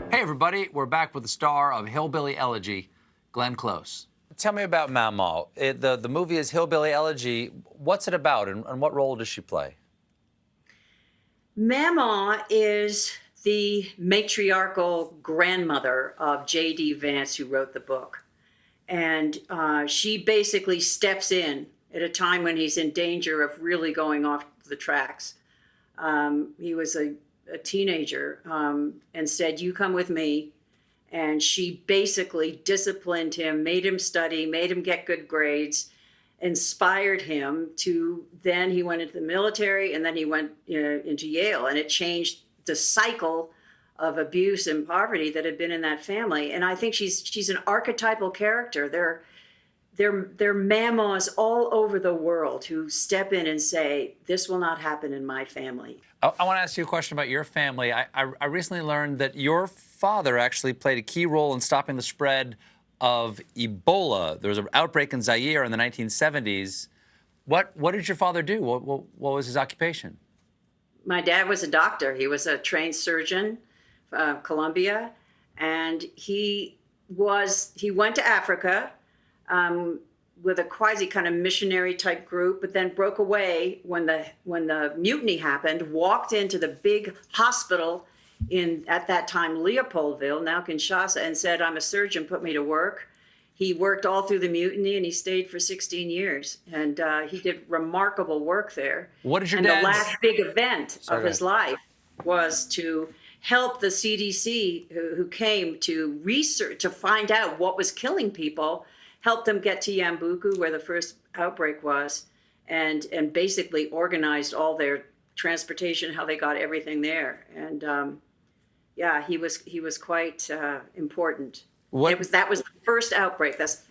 Hey, everybody. We're back with the star of Hillbilly Elegy, Glenn Close. Tell me about Mama. The movie is Hillbilly Elegy. What's it about, and what role does she play? Mama is the matriarchal grandmother of J.D. Vance, who wrote the book. And she basically steps in at a time when he's in danger of really going off the tracks. He was a teenager and said, "You come with me." And she basically disciplined him, made him study, made him get good grades, inspired him to, then he went into the military, and then he went into Yale, and it changed the cycle of abuse and poverty that had been in that family. And I think she's an archetypal character. There are mamas all over the world who step in and say, "This will not happen in my family." I want to ask you a question about your family. I recently learned that your father actually played a key role in stopping the spread of Ebola. There was an outbreak in Zaire in the 1970s. What did your father do? What was his occupation? My dad was a doctor. He was a trained surgeon, Columbia, and he went to Africa with a quasi kind of missionary type group, but then broke away when the mutiny happened. Walked into the big hospital in, at that time, Leopoldville, now Kinshasa, and said, "I'm a surgeon, put me to work." He worked all through the mutiny, and he stayed for 16 years. And he did remarkable work there. What did your And dad's... the last big event of his life was to help the CDC, who came to research, to find out what was killing people, help them get to Yambuku, where the first outbreak was, and basically organized all their transportation, how they got everything there. And yeah, he was quite important. That was the first outbreak. That's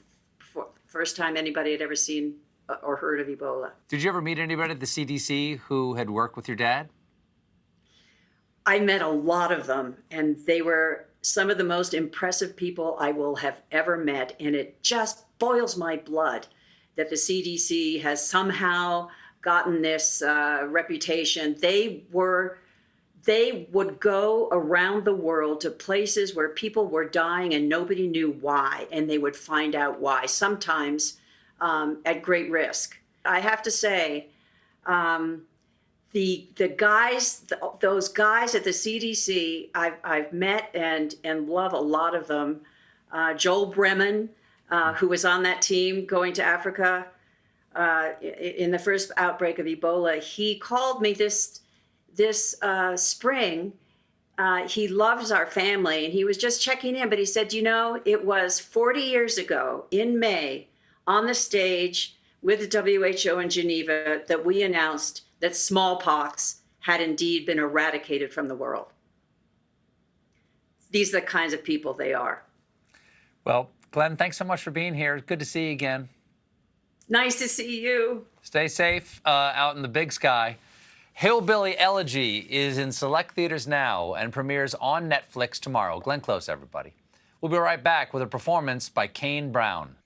the first time anybody had ever seen or heard of Ebola. Did you ever meet anybody at the CDC who had worked with your dad? I met a lot of them, and they were some of the most impressive people I will have ever met. And it just boils my blood that the CDC has somehow gotten this reputation. They would go around the world to places where people were dying and nobody knew why, and they would find out why, sometimes at great risk. I have to say, the guys, those guys at the CDC, I've met and love a lot of them. Joel Bremen, who was on that team going to Africa in the first outbreak of Ebola, he called me this spring. He loves our family, and he was just checking in, but he said, "You know, it was 40 years ago in May on the stage with the WHO in Geneva that we announced that smallpox had indeed been eradicated from the world." These are the kinds of people they are. Well, Glenn, thanks so much for being here. Good to see you again. Nice to see you. Stay safe out in the big sky. Hillbilly Elegy is in select theaters now and premieres on Netflix tomorrow. Glenn Close, everybody. We'll be right back with a performance by Kane Brown.